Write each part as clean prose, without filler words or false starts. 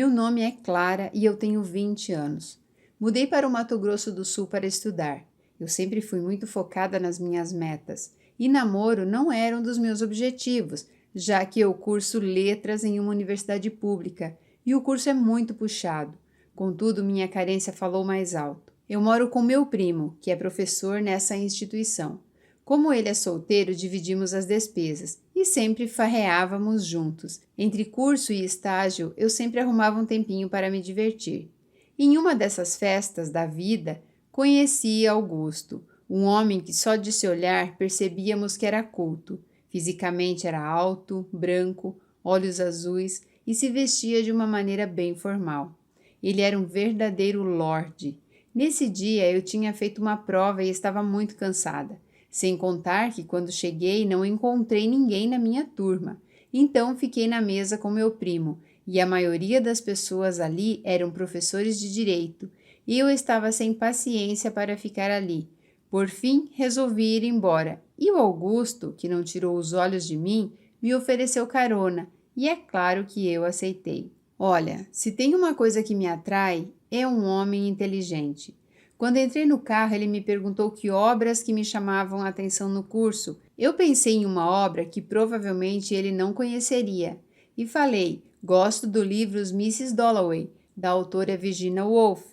Meu nome é Clara e eu tenho 20 anos. Mudei para o Mato Grosso do Sul para estudar. Eu sempre fui muito focada nas minhas metas. E namoro não era um dos meus objetivos, já que eu curso letras em uma universidade pública e o curso é muito puxado. Contudo, minha carência falou mais alto. Eu moro com meu primo, que é professor nessa instituição. Como ele é solteiro, dividimos as despesas e sempre farreávamos juntos. Entre curso e estágio, eu sempre arrumava um tempinho para me divertir. Em uma dessas festas da vida, conheci Augusto, um homem que só de se olhar percebíamos que era culto. Fisicamente era alto, branco, olhos azuis e se vestia de uma maneira bem formal. Ele era um verdadeiro lorde. Nesse dia eu tinha feito uma prova e estava muito cansada. Sem contar que quando cheguei não encontrei ninguém na minha turma. Então fiquei na mesa com meu primo e a maioria das pessoas ali eram professores de direito e eu estava sem paciência para ficar ali. Por fim, resolvi ir embora e o Augusto, que não tirou os olhos de mim, me ofereceu carona e é claro que eu aceitei. Olha, se tem uma coisa que me atrai, é um homem inteligente. Quando entrei no carro, ele me perguntou que obras que me chamavam a atenção no curso. Eu pensei em uma obra que provavelmente ele não conheceria e falei, gosto do livro Mrs. Dalloway, da autora Virginia Woolf.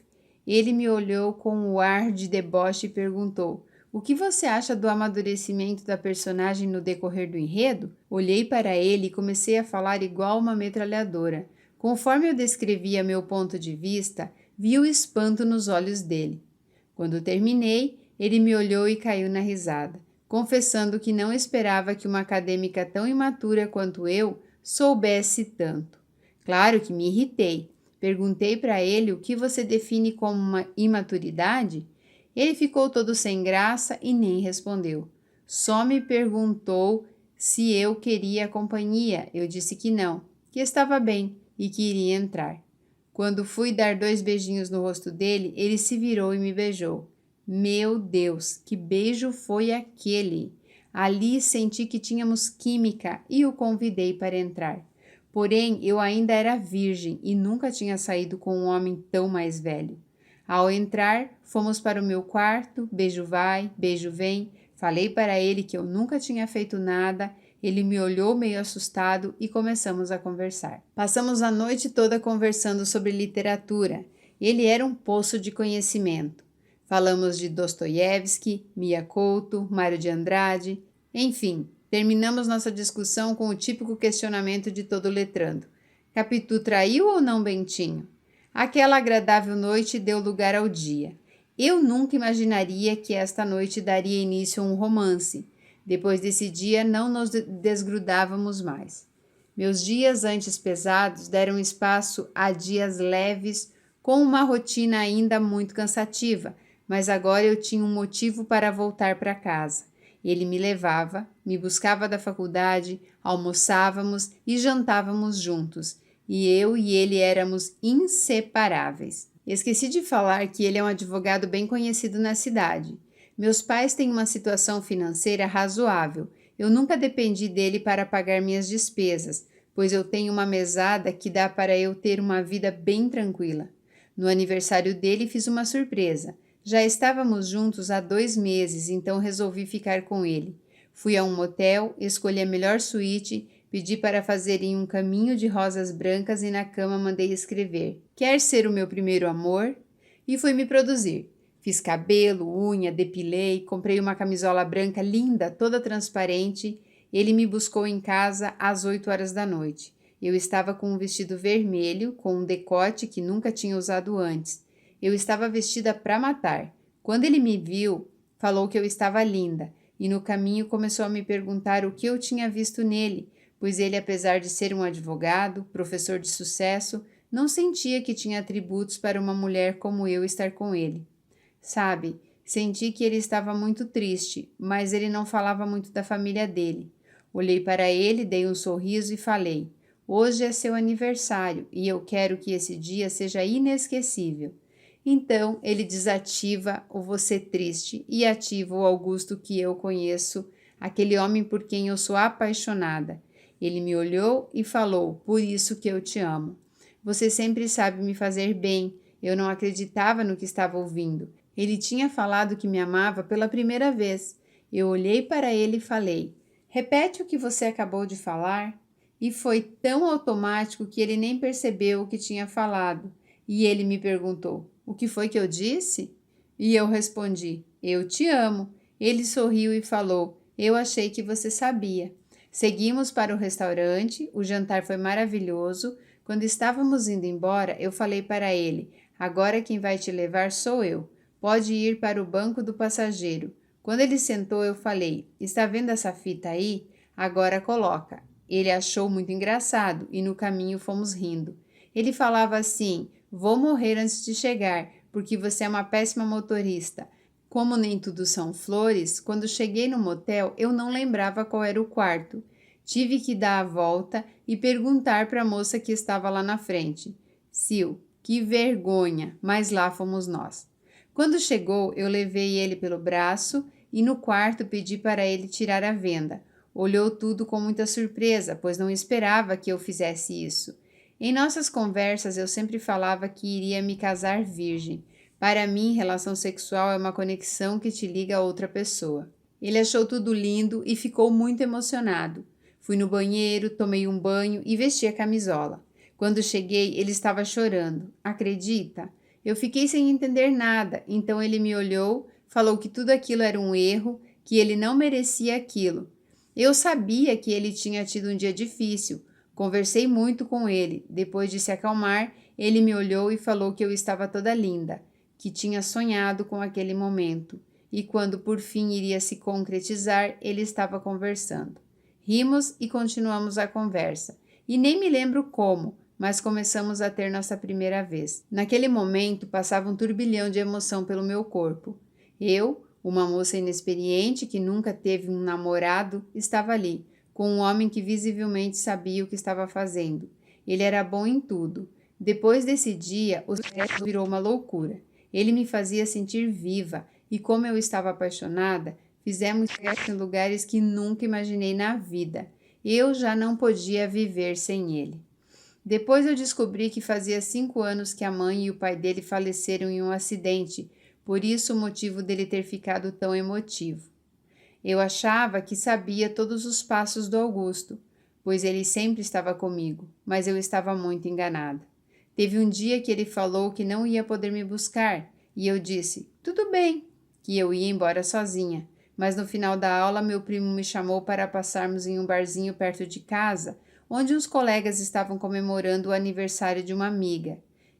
Ele me olhou com o ar de deboche e perguntou, o que você acha do amadurecimento da personagem no decorrer do enredo? Olhei para ele e comecei a falar igual uma metralhadora. Conforme eu descrevia meu ponto de vista, vi o espanto nos olhos dele. Quando terminei, ele me olhou e caiu na risada, confessando que não esperava que uma acadêmica tão imatura quanto eu soubesse tanto. Claro que me irritei. Perguntei para ele o que você define como uma imaturidade. Ele ficou todo sem graça e nem respondeu. Só me perguntou se eu queria companhia. Eu disse que não, que estava bem e que iria entrar. Quando fui dar 2 beijinhos no rosto dele, ele se virou e me beijou. Meu Deus, que beijo foi aquele! Ali senti que tínhamos química e o convidei para entrar. Porém, eu ainda era virgem e nunca tinha saído com um homem tão mais velho. Ao entrar, fomos para o meu quarto, beijo vai, beijo vem. Falei para ele que eu nunca tinha feito nada. Ele me olhou meio assustado e começamos a conversar. Passamos a noite toda conversando sobre literatura. Ele era um poço de conhecimento. Falamos de Dostoiévski, Mia Couto, Mário de Andrade, enfim, terminamos nossa discussão com o típico questionamento de todo letrando. Capitu traiu ou não Bentinho? Aquela agradável noite deu lugar ao dia. Eu nunca imaginaria que esta noite daria início a um romance. Depois desse dia, não nos desgrudávamos mais. Meus dias antes pesados deram espaço a dias leves, com uma rotina ainda muito cansativa, mas agora eu tinha um motivo para voltar para casa. Ele me levava, me buscava da faculdade, almoçávamos e jantávamos juntos, e eu e ele éramos inseparáveis. Esqueci de falar que ele é um advogado bem conhecido na cidade. Meus pais têm uma situação financeira razoável. Eu nunca dependi dele para pagar minhas despesas, pois eu tenho uma mesada que dá para eu ter uma vida bem tranquila. No aniversário dele fiz uma surpresa. Já estávamos juntos há 2 meses, então resolvi ficar com ele. Fui a um motel, escolhi a melhor suíte, pedi para fazerem um caminho de rosas brancas e na cama mandei escrever: "Quer ser o meu primeiro amor?" E fui me produzir. Fiz cabelo, unha, depilei, comprei uma camisola branca linda, toda transparente. Ele me buscou em casa às 8 horas da noite. Eu estava com um vestido vermelho, com um decote que nunca tinha usado antes. Eu estava vestida para matar. Quando ele me viu, falou que eu estava linda, e no caminho começou a me perguntar o que eu tinha visto nele, pois ele, apesar de ser um advogado, professor de sucesso, não sentia que tinha atributos para uma mulher como eu estar com ele. Sabe, senti que ele estava muito triste, mas ele não falava muito da família dele. Olhei para ele, dei um sorriso e falei: "Hoje é seu aniversário e eu quero que esse dia seja inesquecível." Então, ele desativa o você triste e ativa o Augusto que eu conheço, aquele homem por quem eu sou apaixonada. Ele me olhou e falou: "Por isso que eu te amo." Você sempre sabe me fazer bem. Eu não acreditava no que estava ouvindo. Ele tinha falado que me amava pela primeira vez. Eu olhei para ele e falei: repete o que você acabou de falar. E foi tão automático que ele nem percebeu o que tinha falado. E ele me perguntou: o que foi que eu disse? E eu respondi: eu te amo. Ele sorriu e falou: eu achei que você sabia. Seguimos para o restaurante, o jantar foi maravilhoso. Quando estávamos indo embora, eu falei para ele: agora quem vai te levar sou eu. Pode ir para o banco do passageiro. Quando ele sentou, eu falei: está vendo essa fita aí? Agora coloca. Ele achou muito engraçado e no caminho fomos rindo. Ele falava assim: vou morrer antes de chegar, porque você é uma péssima motorista. Como nem tudo são flores, quando cheguei no motel eu não lembrava qual era o quarto. Tive que dar a volta e perguntar para a moça que estava lá na frente. Sil, que vergonha, mas lá fomos nós. Quando chegou, eu levei ele pelo braço e no quarto pedi para ele tirar a venda. Olhou tudo com muita surpresa, pois não esperava que eu fizesse isso. Em nossas conversas eu sempre falava que iria me casar virgem. Para mim, relação sexual é uma conexão que te liga a outra pessoa. Ele achou tudo lindo e ficou muito emocionado. Fui no banheiro, tomei um banho e vesti a camisola. Quando cheguei, ele estava chorando. Acredita? Eu fiquei sem entender nada, então ele me olhou, falou que tudo aquilo era um erro, que ele não merecia aquilo. Eu sabia que ele tinha tido um dia difícil. Conversei muito com ele. Depois de se acalmar, ele me olhou e falou que eu estava toda linda, que tinha sonhado com aquele momento. E quando por fim iria se concretizar, ele estava conversando. Rimos e continuamos a conversa. E nem me lembro como, mas começamos a ter nossa primeira vez. Naquele momento, passava um turbilhão de emoção pelo meu corpo. Eu, uma moça inexperiente que nunca teve um namorado, estava ali, com um homem que visivelmente sabia o que estava fazendo. Ele era bom em tudo. Depois desse dia, o sexo virou uma loucura. Ele me fazia sentir viva, e como eu estava apaixonada, fizemos sexo em lugares que nunca imaginei na vida. Eu já não podia viver sem ele. Depois eu descobri que fazia 5 anos que a mãe e o pai dele faleceram em um acidente, por isso o motivo dele ter ficado tão emotivo. Eu achava que sabia todos os passos do Augusto, pois ele sempre estava comigo, mas eu estava muito enganada. Teve um dia que ele falou que não ia poder me buscar, e eu disse, tudo bem, que eu ia embora sozinha. Mas no final da aula, meu primo me chamou para passarmos em um barzinho perto de casa, onde uns colegas estavam comemorando o aniversário de uma amiga.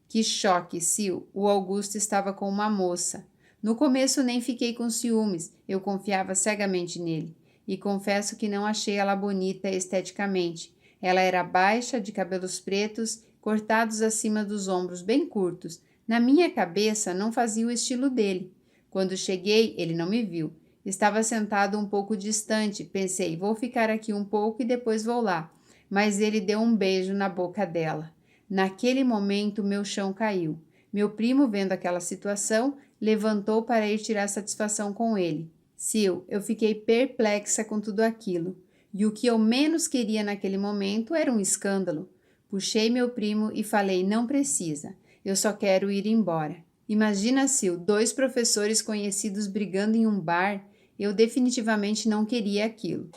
Que choque, Sil! O Augusto estava com uma moça. No começo nem fiquei com ciúmes, eu confiava cegamente nele. E confesso que não achei ela bonita esteticamente. Ela era baixa, de cabelos pretos, cortados acima dos ombros, bem curtos. Na minha cabeça, não fazia o estilo dele. Quando cheguei, ele não me viu. Estava sentado um pouco distante. Pensei, vou ficar aqui um pouco e depois vou lá. Mas ele deu um beijo na boca dela. Naquele momento, meu chão caiu. Meu primo, vendo aquela situação, levantou para ir tirar satisfação com ele. Sil, eu fiquei perplexa com tudo aquilo. E o que eu menos queria naquele momento era um escândalo. Puxei meu primo e falei, não precisa. Eu só quero ir embora. Imagina, Sil, 2 professores conhecidos brigando em um bar. Eu definitivamente não queria aquilo.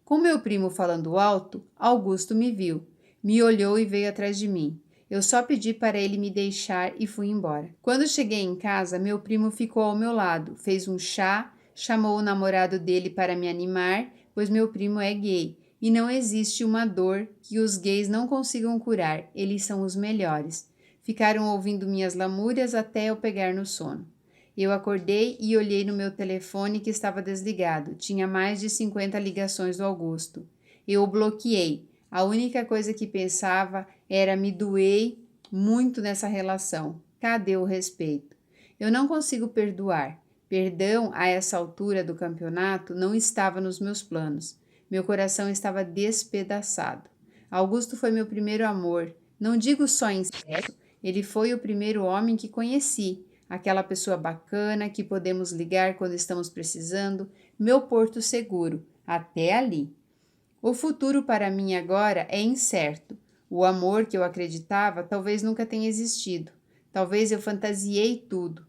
Com meu primo falando alto, Augusto me viu. Me olhou e veio atrás de mim. Eu só pedi para ele me deixar e fui embora. Quando cheguei em casa, meu primo ficou ao meu lado, fez um chá, chamou o namorado dele para me animar, pois meu primo é gay. E não existe uma dor que os gays não consigam curar, eles são os melhores. Ficaram ouvindo minhas lamúrias até eu pegar no sono. Eu acordei e olhei no meu telefone que estava desligado. Tinha mais de 50 ligações do Augusto. Eu o bloqueei. A única coisa que pensava era me doei muito nessa relação. Cadê o respeito? Eu não consigo perdoar. Perdão a essa altura do campeonato não estava nos meus planos. Meu coração estava despedaçado. Augusto foi meu primeiro amor. Não digo só em sexo, ele foi o primeiro homem que conheci. Aquela pessoa bacana que podemos ligar quando estamos precisando, meu porto seguro, até ali. O futuro para mim agora é incerto. O amor que eu acreditava talvez nunca tenha existido. Talvez eu fantasiei tudo.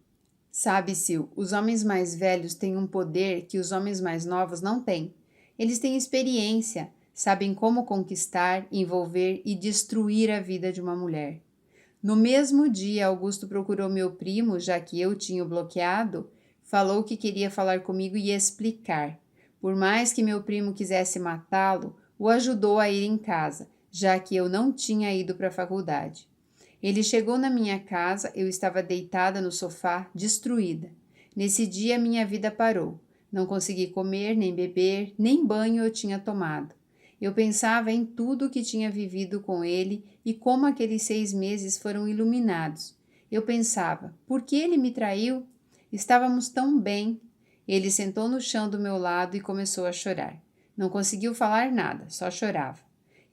Sabe, Sil, os homens mais velhos têm um poder que os homens mais novos não têm. Eles têm experiência, sabem como conquistar, envolver e destruir a vida de uma mulher. No mesmo dia, Augusto procurou meu primo, já que eu tinha o bloqueado, falou que queria falar comigo e explicar. Por mais que meu primo quisesse matá-lo, o ajudou a ir em casa, já que eu não tinha ido para a faculdade. Ele chegou na minha casa, eu estava deitada no sofá, destruída. Nesse dia, minha vida parou. Não consegui comer, nem beber, nem banho eu tinha tomado. Eu pensava em tudo o que tinha vivido com ele e como aqueles 6 meses foram iluminados. Eu pensava, por que ele me traiu? Estávamos tão bem. Ele sentou no chão do meu lado e começou a chorar. Não conseguiu falar nada, só chorava.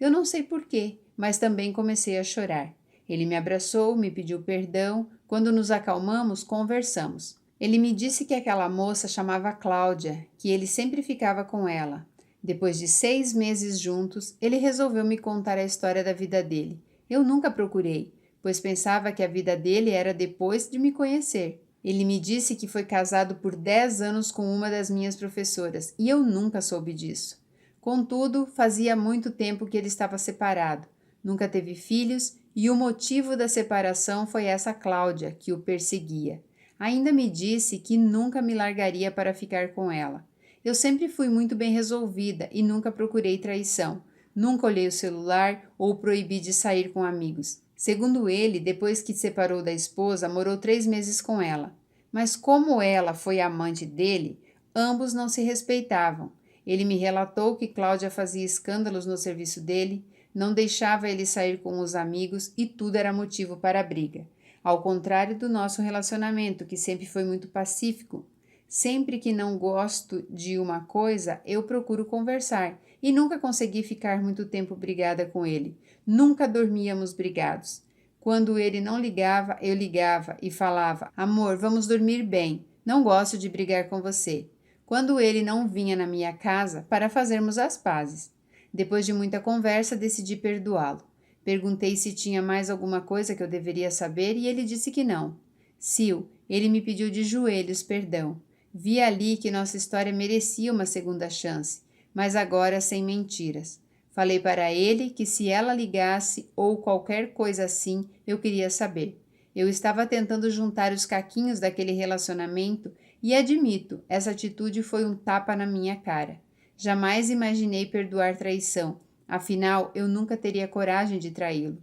Eu não sei por quê, mas também comecei a chorar. Ele me abraçou, me pediu perdão. Quando nos acalmamos, conversamos. Ele me disse que aquela moça chamava Cláudia, que ele sempre ficava com ela. Depois de 6 meses juntos, ele resolveu me contar a história da vida dele. Eu nunca procurei, pois pensava que a vida dele era depois de me conhecer. Ele me disse que foi casado por 10 anos com uma das minhas professoras, e eu nunca soube disso. Contudo, fazia muito tempo que ele estava separado. Nunca teve filhos, e o motivo da separação foi essa Cláudia, que o perseguia. Ainda me disse que nunca me largaria para ficar com ela. Eu sempre fui muito bem resolvida e nunca procurei traição. Nunca olhei o celular ou proibi de sair com amigos. Segundo ele, depois que se separou da esposa, morou 3 meses com ela. Mas como ela foi amante dele, ambos não se respeitavam. Ele me relatou que Cláudia fazia escândalos no serviço dele, não deixava ele sair com os amigos e tudo era motivo para a briga. Ao contrário do nosso relacionamento, que sempre foi muito pacífico. Sempre que não gosto de uma coisa, eu procuro conversar e nunca consegui ficar muito tempo brigada com ele. Nunca dormíamos brigados. Quando ele não ligava, eu ligava e falava: Amor, vamos dormir bem. Não gosto de brigar com você. Quando ele não vinha na minha casa para fazermos as pazes. Depois de muita conversa, decidi perdoá-lo. Perguntei se tinha mais alguma coisa que eu deveria saber e ele disse que não. Sil, ele me pediu de joelhos perdão. Vi ali que nossa história merecia uma segunda chance, mas agora sem mentiras. Falei para ele que se ela ligasse ou qualquer coisa assim, eu queria saber. Eu estava tentando juntar os caquinhos daquele relacionamento e admito, essa atitude foi um tapa na minha cara. Jamais imaginei perdoar traição, afinal eu nunca teria coragem de traí-lo.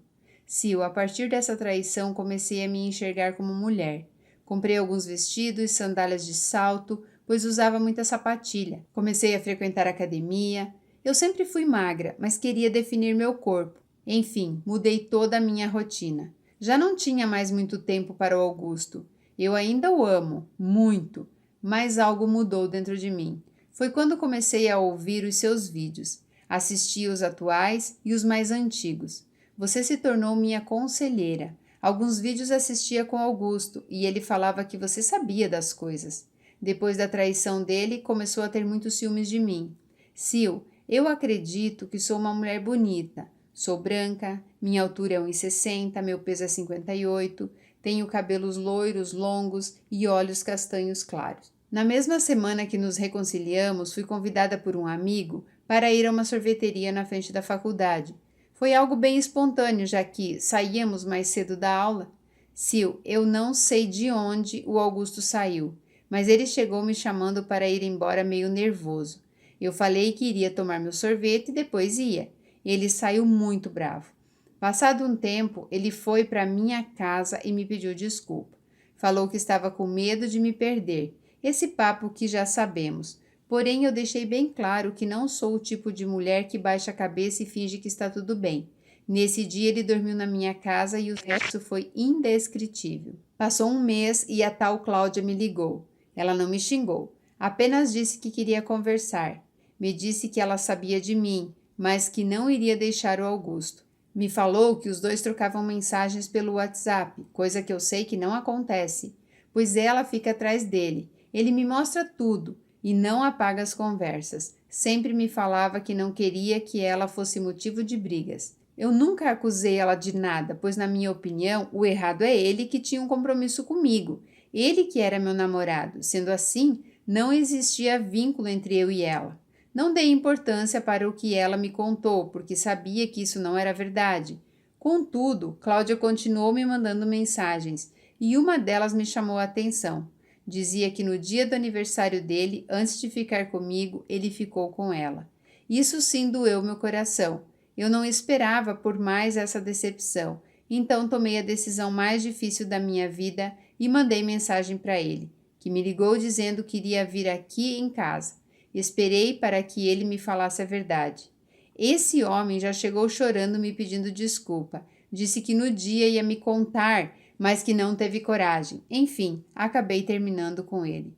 Sil, a partir dessa traição comecei a me enxergar como mulher. Comprei alguns vestidos, sandálias de salto, pois usava muita sapatilha. Comecei a frequentar a academia. Eu sempre fui magra, mas queria definir meu corpo. Enfim, mudei toda a minha rotina. Já não tinha mais muito tempo para o Augusto. Eu ainda o amo, muito, mas algo mudou dentro de mim. Foi quando comecei a ouvir os seus vídeos. Assisti os atuais e os mais antigos. Você se tornou minha conselheira. Alguns vídeos assistia com Augusto e ele falava que você sabia das coisas. Depois da traição dele, começou a ter muitos ciúmes de mim. Sil, eu acredito que sou uma mulher bonita. Sou branca, minha altura é 1,60, meu peso é 58, tenho cabelos loiros, longos e olhos castanhos claros. Na mesma semana que nos reconciliamos, fui convidada por um amigo para ir a uma sorveteria na frente da faculdade. Foi algo bem espontâneo, já que saíamos mais cedo da aula. Sil, eu não sei de onde o Augusto saiu, mas ele chegou me chamando para ir embora meio nervoso. Eu falei que iria tomar meu sorvete e depois ia. Ele saiu muito bravo. Passado um tempo, ele foi para minha casa e me pediu desculpa. Falou que estava com medo de me perder. Esse papo que já sabemos. Porém, eu deixei bem claro que não sou o tipo de mulher que baixa a cabeça e finge que está tudo bem. Nesse dia, ele dormiu na minha casa e o resto foi indescritível. Passou um mês e a tal Cláudia me ligou. Ela não me xingou, apenas disse que queria conversar. Me disse que ela sabia de mim, mas que não iria deixar o Augusto. Me falou que os dois trocavam mensagens pelo WhatsApp, coisa que eu sei que não acontece, pois ela fica atrás dele. Ele me mostra tudo e não apaga as conversas. Sempre me falava que não queria que ela fosse motivo de brigas. Eu nunca acusei ela de nada, pois, na minha opinião, o errado é ele que tinha um compromisso comigo. Ele que era meu namorado. Sendo assim, não existia vínculo entre eu e ela. Não dei importância para o que ela me contou, porque sabia que isso não era verdade. Contudo, Cláudia continuou me mandando mensagens, e uma delas me chamou a atenção. Dizia que no dia do aniversário dele, antes de ficar comigo, ele ficou com ela. Isso sim doeu meu coração. Eu não esperava por mais essa decepção, então tomei a decisão mais difícil da minha vida e mandei mensagem para ele, que me ligou dizendo que iria vir aqui em casa. Esperei para que ele me falasse a verdade. Esse homem já chegou chorando me pedindo desculpa. Disse que no dia ia me contar, mas que não teve coragem. Enfim, acabei terminando com ele.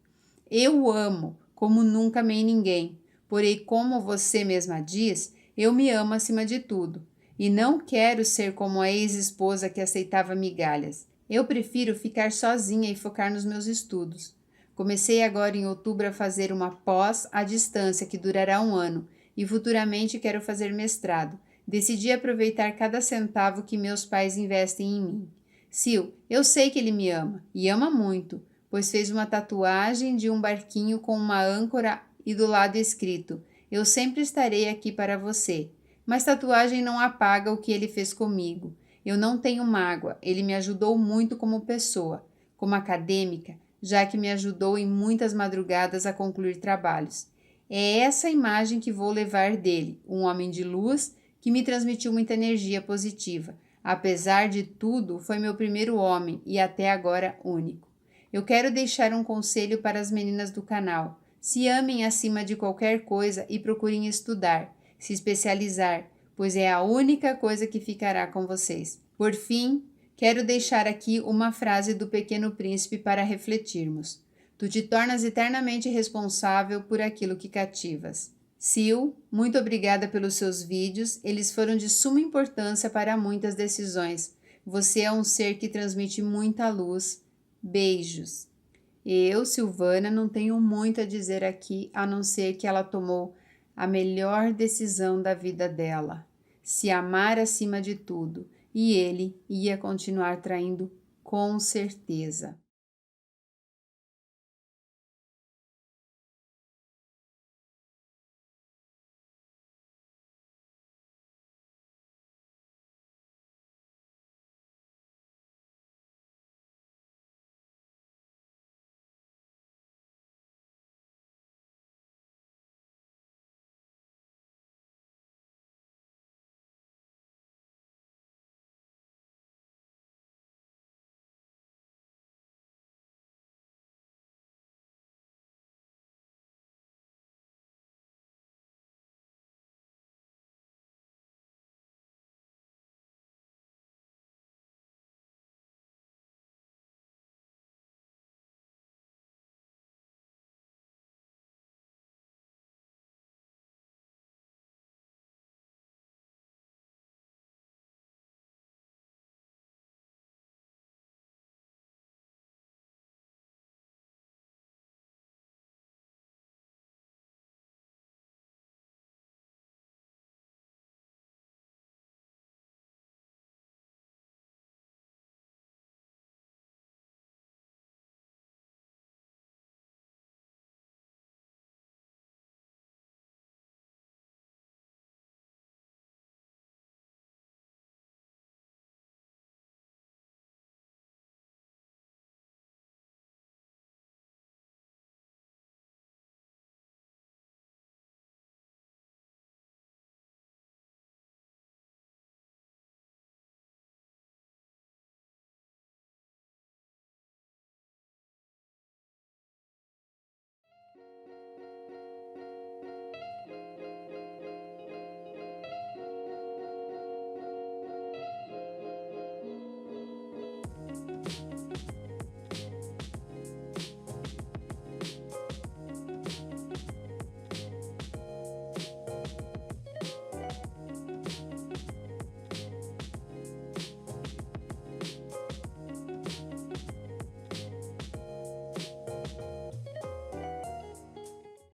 Eu o amo, como nunca amei ninguém. Porém, como você mesma diz, eu me amo acima de tudo. E não quero ser como a ex-esposa que aceitava migalhas. Eu prefiro ficar sozinha e focar nos meus estudos. Comecei agora em outubro a fazer uma pós à distância que durará 1 ano e futuramente quero fazer mestrado. Decidi aproveitar cada centavo que meus pais investem em mim. Sil, eu sei que ele me ama, e ama muito, pois fez uma tatuagem de um barquinho com uma âncora e do lado escrito: Eu sempre estarei aqui para você. Mas tatuagem não apaga o que ele fez comigo. Eu não tenho mágoa, ele me ajudou muito como pessoa, como acadêmica, já que me ajudou em muitas madrugadas a concluir trabalhos. É essa imagem que vou levar dele, um homem de luz que me transmitiu muita energia positiva. Apesar de tudo, foi meu primeiro homem e até agora único. Eu quero deixar um conselho para as meninas do canal. Se amem acima de qualquer coisa e procurem estudar, se especializar, pois é a única coisa que ficará com vocês. Por fim, quero deixar aqui uma frase do Pequeno Príncipe para refletirmos. Tu te tornas eternamente responsável por aquilo que cativas. Sil, muito obrigada pelos seus vídeos, eles foram de suma importância para muitas decisões. Você é um ser que transmite muita luz. Beijos. Eu, Silvana, não tenho muito a dizer aqui, a não ser que ela tomou a melhor decisão da vida dela, se amar acima de tudo, e ele ia continuar traindo com certeza.